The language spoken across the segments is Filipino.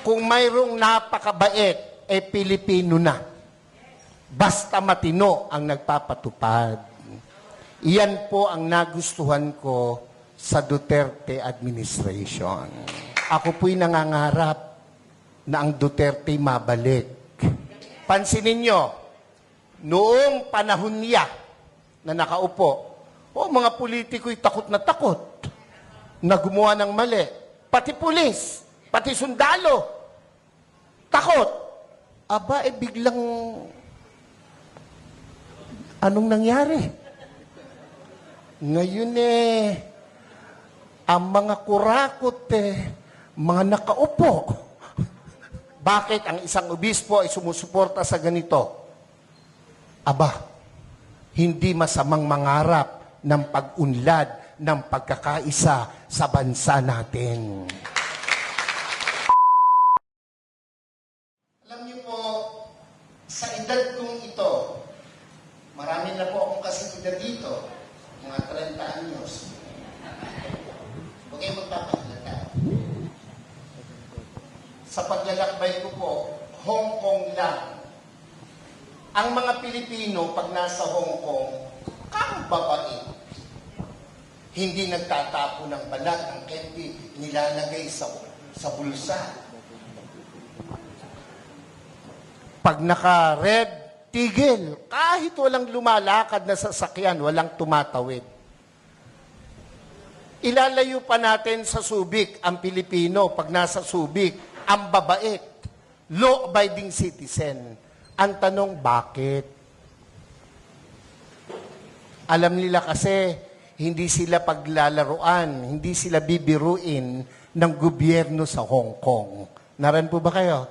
Kung mayroong napakabait, Pilipino na. Basta matino ang nagpapatupad. Iyan po ang nagustuhan ko sa Duterte administration. Ako po'y nangangarap na ang Duterte mabalik. Pansinin nyo, noong panahon niya na nakaupo, mga politiko'y takot na gumawa ng mali. Pati pulis, pati sundalo, takot. Aba, biglang, anong nangyari? Ngayon ang mga kurakot mga nakaupo. Bakit ang isang obispo ay sumusuporta sa ganito? Aba, hindi masamang mangarap ng pag-unlad ng pagkakaisa sa bansa natin. Alam niyo po, sa edad kong ito, marami na po akong kasigida dito, mga 30 anyos. Huwag kayong magpapahalata. Sa paglalakbay ko po, Hong Kong lang. Ang mga Pilipino, pag nasa Hong Kong, kang babae. Hindi nagtatapo ng balat, ng candy, nilalagay sa bulsa. Pag naka-red, tigil. Kahit walang lumalakad na sasakyan, walang tumatawid. Ilalayo pa natin sa Subic ang Pilipino pag nasa Subic, ang babait, law-abiding citizen. Ang tanong, bakit? Alam nila kasi, hindi sila paglalaruan, hindi sila bibiruin ng gobyerno sa Hong Kong. Naran po ba kayo?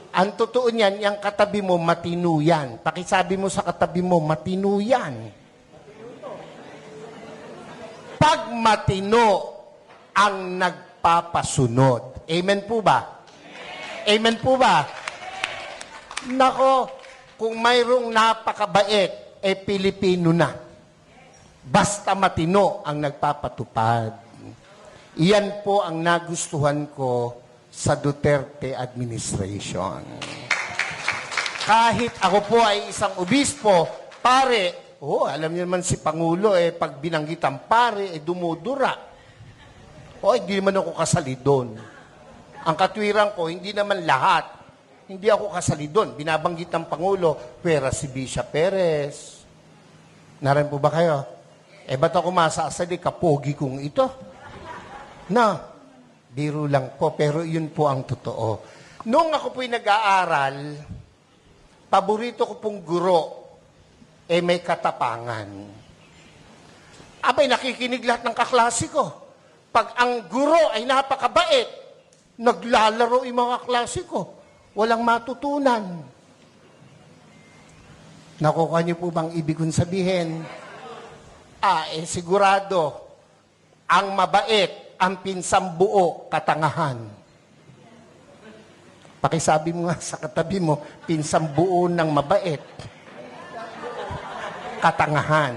Ang totoo niyan, yung katabi mo, matino yan. Pakisabi mo sa katabi mo, matino yan. Pag matino ang nagpapasunod. Amen po ba? Amen po ba? Nako, kung mayroong napakabait, Pilipino na. Basta matino ang nagpapatupad. Iyan po ang nagustuhan ko sa Duterte administration. Kahit ako po ay isang obispo, pare, alam niyo naman si Pangulo, pag binanggit ang pare, dumudura. Hindi naman ako kasali doon. Ang katwiran ko, hindi naman lahat. Hindi ako kasali doon. Binabanggit ng Pangulo, pera si Bisha Perez. Naran po ba kayo? Ba't ako masasali, kapogi kong ito? Biro lang po, pero yun po ang totoo. Noong ako po'y nag-aaral, paborito ko pong guro, may katapangan. Abay, nakikinig lahat ng kaklase ko. Pag ang guro ay napakabait, naglalaro yung mga klase ko. Walang matutunan. Nakuha niyo po bang ibig kong sabihin? Sigurado, ang mabait, ang pinsang buo, katangahan. Pakisabi mo nga sa katabi mo, pinsang buo ng mabait, katangahan.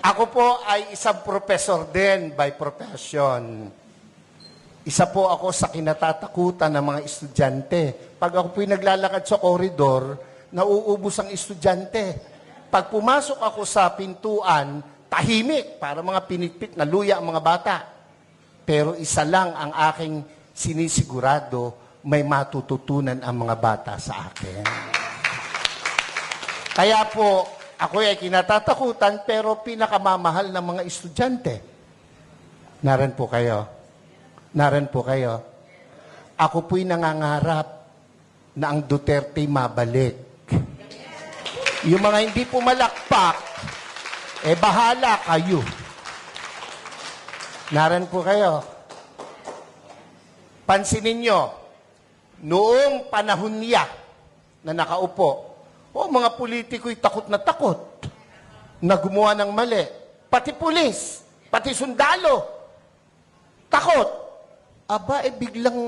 Ako po ay isang professor din by profession. Isa po ako sa kinatatakutan ng mga estudyante. Pag ako po'y naglalakad sa koridor, nauubos ang estudyante. Pag pumasok ako sa pintuan, tahimik, para mga pinitpit na luya ang mga bata. Pero isa lang ang aking sinisigurado, may matututunan ang mga bata sa akin. Kaya po, ako ay kinatatakutan, pero pinakamamahal ng mga estudyante. Naran po kayo. Naran po kayo. Ako po'y nangangarap na ang Duterte mabalik. Yung mga hindi pumalakpak, bahala kayo. Naran po kayo. Pansinin nyo, noong panahon niya na nakaupo, mga politiko'y takot na gumawa ng mali. Pati pulis, pati sundalo, takot. Aba, biglang,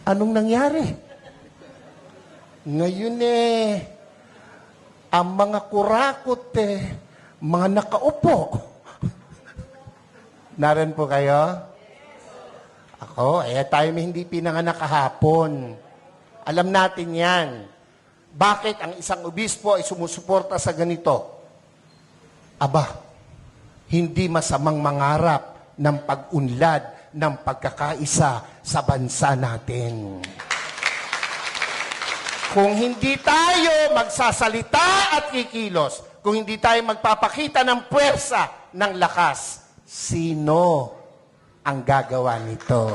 anong nangyari? Ngayon ang mga kurakot mga nakaupo. Naran po kayo? Ako, tayo may hindi pinanganak kahapon. Alam natin yan. Bakit ang isang obispo ay sumusuporta sa ganito? Aba, hindi masamang mangarap ng pag-unlad ng pagkakaisa sa bansa natin. Kung hindi tayo magsasalita at kikilos, kung hindi tayo magpapakita ng puwersa, ng lakas, sino ang gagawa nito?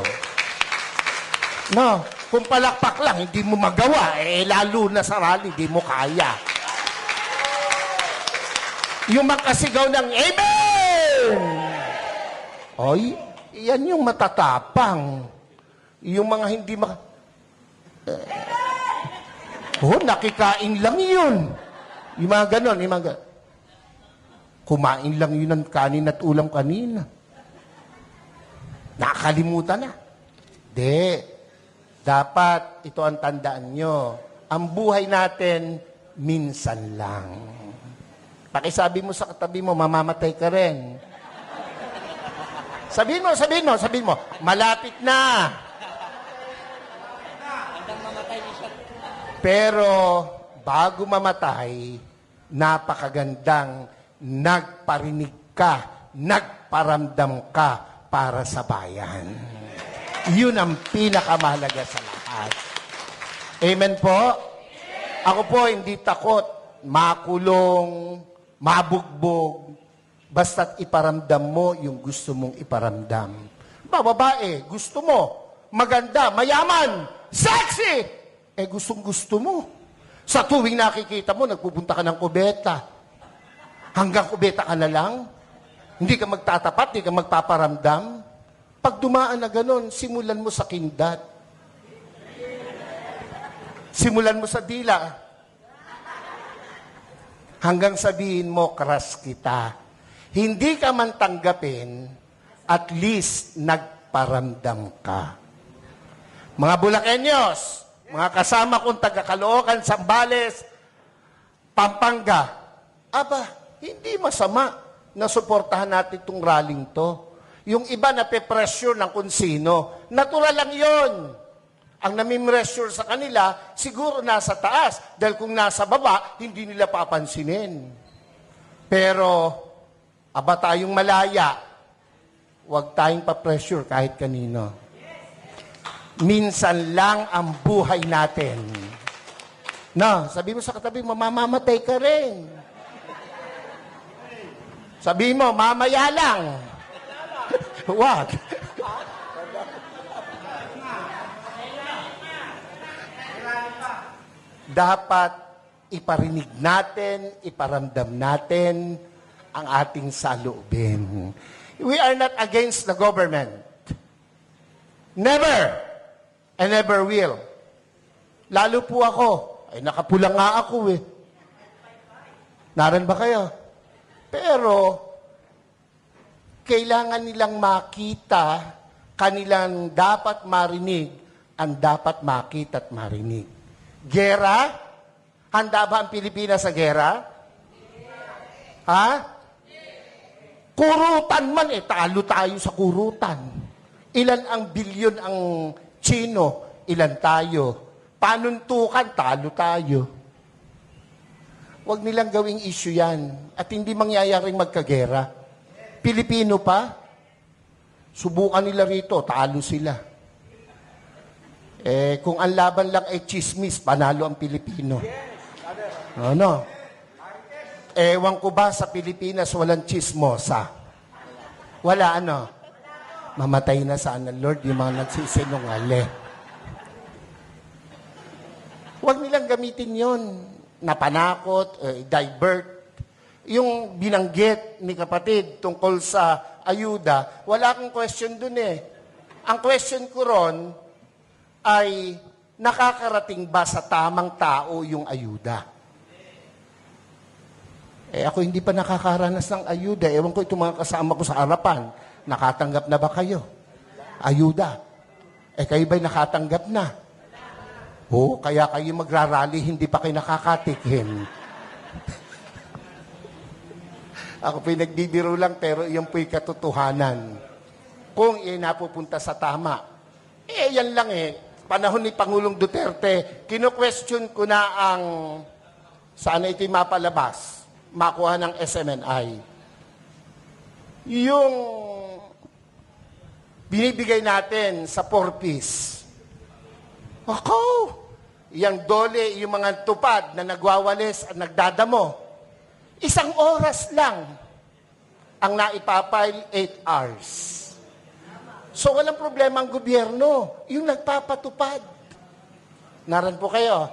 No, kung palakpak lang, hindi mo magawa, lalo na sa rally, hindi mo kaya. Yung makasigaw ng Amen! Oy, yan yung matatapang. Yung mga hindi nakikain lang yun. Yung mga ganon, kumain lang yun ng kanin at ulam kanina. Nakakalimutan na. Dapat, ito ang tandaan nyo, ang buhay natin, minsan lang. Pakisabi mo sa katabi mo, mamamatay ka rin. Sabihin mo, malapit na. Pero, bago mamatay, napakagandang nagparinig ka, nagparamdam ka para sa bayan. Yun ang pinakamahalaga sa lahat. Amen po? Ako po hindi takot, makulong, mabugbog, basta't iparamdam mo yung gusto mong iparamdam. Babae, gusto mo, maganda, mayaman, sexy, gustong-gusto mo. Sa tuwing nakikita mo, nagpupunta ka ng kubeta. Hanggang kubeta ka na lang. Hindi ka magtatapat, hindi ka magpaparamdam. Pag dumaan na ganon, simulan mo sa kindat. Simulan mo sa dila. Hanggang sabihin mo, crush kita. Hindi ka man tanggapin, at least nagparamdam ka. Mga Bulakenyos, mga kasama kong taga-Caloocan, Zambales, Pampanga, hindi masama na suportahan natin itong rallying to. Yung iba na pe-pressure ng kung sino, natural lang yon. Ang nami-pressure sa kanila, siguro nasa taas. Dahil kung nasa baba, hindi nila papansinin. Pero, tayong malaya, huwag tayong pa-pressure kahit kanino. Minsan lang ang buhay natin. Sabi mo sa katabi, mamamatay ka rin. Sabi mo, mamaya lang. Wag. Dapat iparinig natin, iparamdam natin ang ating saloobin. We are not against the government. Never. And never will. Lalo po ako. Nakapula nga ako Naran ba kayo? Pero, kailangan nilang makita, kanilang dapat marinig, ang dapat makita at marinig. Gera? Handa ba ang Pilipinas sa gera? Ha? Kurutan man talo tayo sa kurutan. Ilan ang bilyon ang Chino, ilan tayo. Panuntukan, talo tayo. Huwag nilang gawing issue yan. At hindi mangyayaring magkagera. Pilipino pa, subukan nila rito, talo sila. Kung ang laban lang ay chismis, panalo ang Pilipino. Ewan ko ba sa Pilipinas walang chismosa? Wala Mamatay na sana, Lord, yung mga nagsisinungaling. Huwag nilang gamitin yon. Napanakot, divert. Yung binanggit ni kapatid tungkol sa ayuda, wala akong question dun Ang question ko ron ay nakakarating ba sa tamang tao yung ayuda? Ako hindi pa nakakaranas ng ayuda. Ewan ko itong mga kasama ko sa harapan. Nakatanggap na ba kayo? Ayuda. Kayo ba'y nakatanggap na? Kaya kayo magrarally, hindi pa kayo nakakatikim. Ako po'y nagbibiro lang, pero iyon po'y katotohanan. Kung iyan napupunta sa tama. Yan lang panahon ni Pangulong Duterte, kino-question ko na ang sana ito'y mapalabas, makuha ng SMNI. Yung binibigay natin sa 4-piece. Ako, yung dole, yung mga tupad na nagwawalis at nagdadamo, 1 oras lang ang naipapile 8 hours. So walang problema ang gobyerno, yung nagpapatupad. Naran po kayo.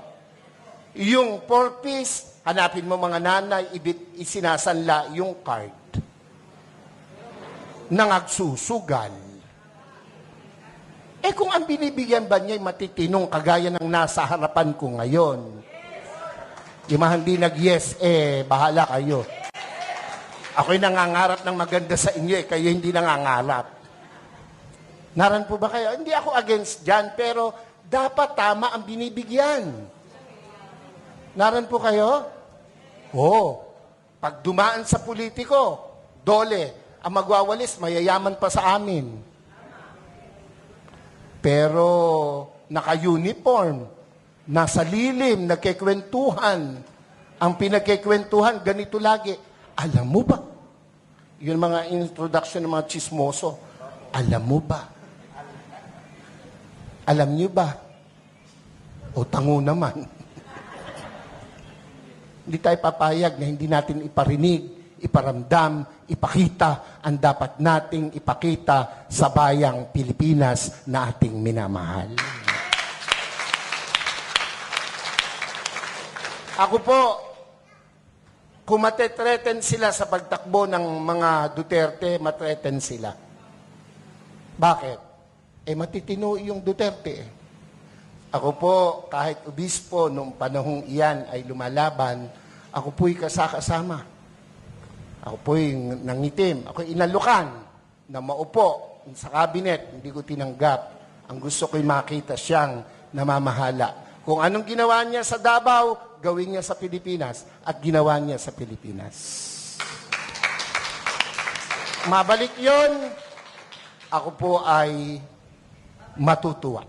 Yung 4-piece, hanapin mo mga nanay, isinasanla yung card. Nangagsusugal. Kung ang binibigyan ba niya ay matitinong kagaya ng nasa harapan ko ngayon, yung mga hindi nag-yes, bahala kayo. Ako'y nangangarap ng maganda sa inyo, kayo hindi nangangarap. Naran po ba kayo? Hindi ako against dyan, pero dapat tama ang binibigyan. Naran po kayo? Pag dumaan sa politiko, dole, ang magwawalis, mayayaman pa sa amin. Pero naka-uniform, nasa lilim, nagkikwentuhan. Ang pinagkikwentuhan, ganito lagi. Alam mo ba? Yun mga introduction ng mga chismoso. Alam mo ba? Alam niyo ba? O tango naman. Hindi tayo papayag na hindi natin iparinig, iparamdam, ipakita ang dapat nating ipakita sa bayang Pilipinas na ating minamahal. Ako po, kung matetreten sila sa pagtakbo ng mga Duterte, matreten sila. Bakit? Matitino yung Duterte. Ako po, kahit obispo, noong panahong iyan ay lumalaban, ako po'y kasakasama. Ako po'y nangitim. Ako'y inalukan na maupo sa kabinet. Hindi ko tinanggap. Ang gusto ko'y makita siyang namamahala. Kung anong ginawa niya sa Davao, gawin niya sa Pilipinas. At ginawa niya sa Pilipinas. Mabalik yon, ako po ay matutuwa.